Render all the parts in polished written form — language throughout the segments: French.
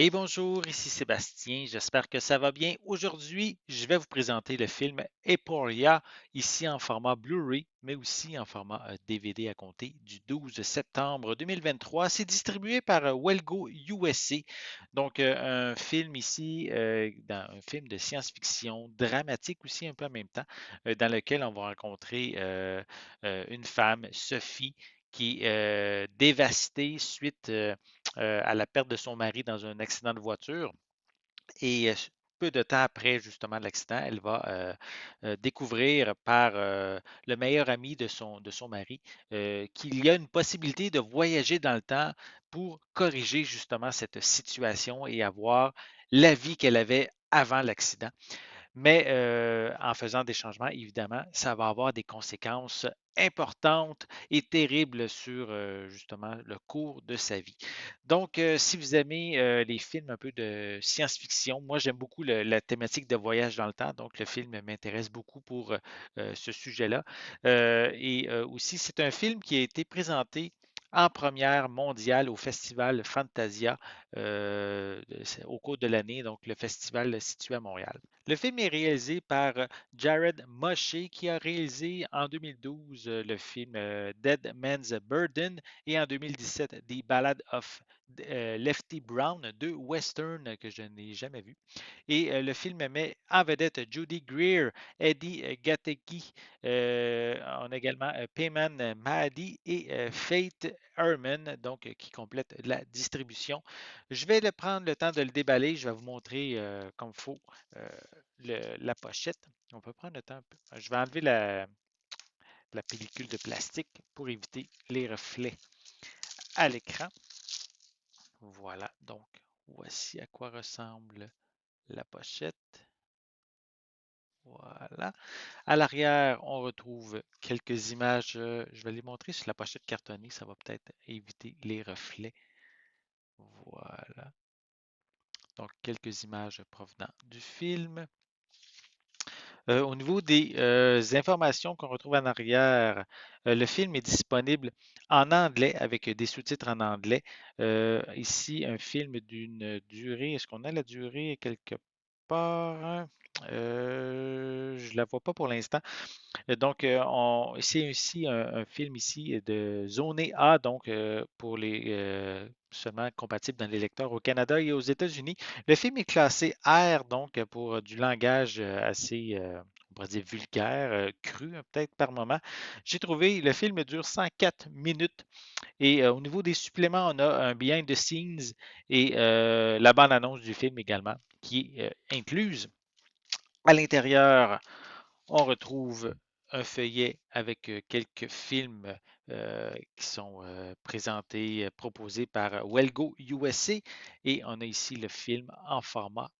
Et bonjour, ici Sébastien, j'espère que ça va bien. Aujourd'hui, je vais vous présenter le film Euphoria, ici en format Blu-ray, mais aussi en format DVD à compter du 12 septembre 2023. C'est distribué par Welgo USA. Donc, un film ici, un film de science-fiction, dramatique aussi un peu en même temps, dans lequel on va rencontrer une femme, Sophie, qui est dévastée suite à la perte de son mari dans un accident de voiture. Et peu de temps après justement l'accident, elle va découvrir par le meilleur ami de son mari qu'il y a une possibilité de voyager dans le temps pour corriger justement cette situation et avoir la vie qu'elle avait avant l'accident. Mais en faisant des changements, évidemment, ça va avoir des conséquences importantes et terribles sur justement le cours de sa vie. Donc, si vous aimez les films un peu de science-fiction, moi j'aime beaucoup la thématique de voyage dans le temps, donc le film m'intéresse beaucoup pour ce sujet-là. Aussi, c'est un film qui a été présenté en première mondiale au festival Fantasia au cours de l'année, donc le festival situé à Montréal. Le film est réalisé par Jared Moshe qui a réalisé en 2012 le film Dead Man's Burden et en 2017 The Ballad of Lefty Brown, deux westerns que je n'ai jamais vus. Et le film met en vedette Judy Greer, Eddie Gatteki, on a également Payman Mahdi et Faith Herman, donc qui complète la distribution. Je vais prendre le temps de le déballer. Je vais vous montrer comme il faut la pochette. On peut prendre le temps un peu. Je vais enlever la pellicule de plastique pour éviter les reflets à l'écran. Voilà, donc voici à quoi ressemble la pochette. Voilà. À l'arrière, on retrouve quelques images. Je vais les montrer sur la pochette cartonnée. Ça va peut-être éviter les reflets. Voilà. Donc, quelques images provenant du film. Au niveau des informations qu'on retrouve en arrière, le film est disponible en anglais avec des sous-titres en anglais. Ici, un film d'une durée, est-ce qu'on a la durée quelque part? Hein? Je ne la vois pas pour l'instant. Donc, c'est aussi un film ici de zoné A, donc pour les seulement compatible dans les lecteurs au Canada et aux États-Unis. Le film est classé R, donc pour du langage assez, on pourrait dire vulgaire, cru peut-être par moment. J'ai trouvé, le film dure 104 minutes et au niveau des suppléments, on a un behind the scenes et la bande-annonce du film également qui est incluse. À l'intérieur, on retrouve un feuillet avec quelques films qui sont présentés, proposés par Welgo USA et on a ici le film en format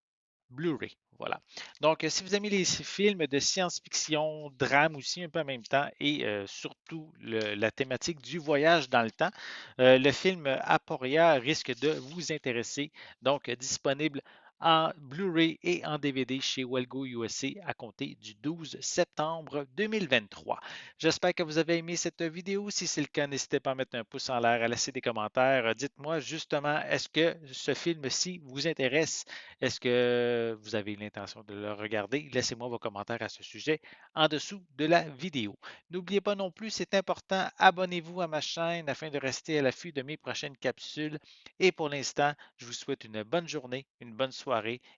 Blu-ray. Voilà. Donc, si vous aimez les films de science-fiction, drame aussi un peu en même temps et surtout la thématique du voyage dans le temps, le film Aporia risque de vous intéresser. Donc, disponible en Blu-ray et en DVD chez Welgo USA à compter du 12 septembre 2023. J'espère que vous avez aimé cette vidéo. Si c'est le cas, n'hésitez pas à mettre un pouce en l'air, à laisser des commentaires. Dites-moi justement, est-ce que ce film-ci vous intéresse? Est-ce que vous avez l'intention de le regarder? Laissez-moi vos commentaires à ce sujet en dessous de la vidéo. N'oubliez pas non plus, c'est important, abonnez-vous à ma chaîne afin de rester à l'affût de mes prochaines capsules. Et pour l'instant, je vous souhaite une bonne journée, une bonne soirée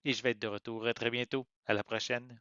et je vais être de retour très bientôt. À la prochaine.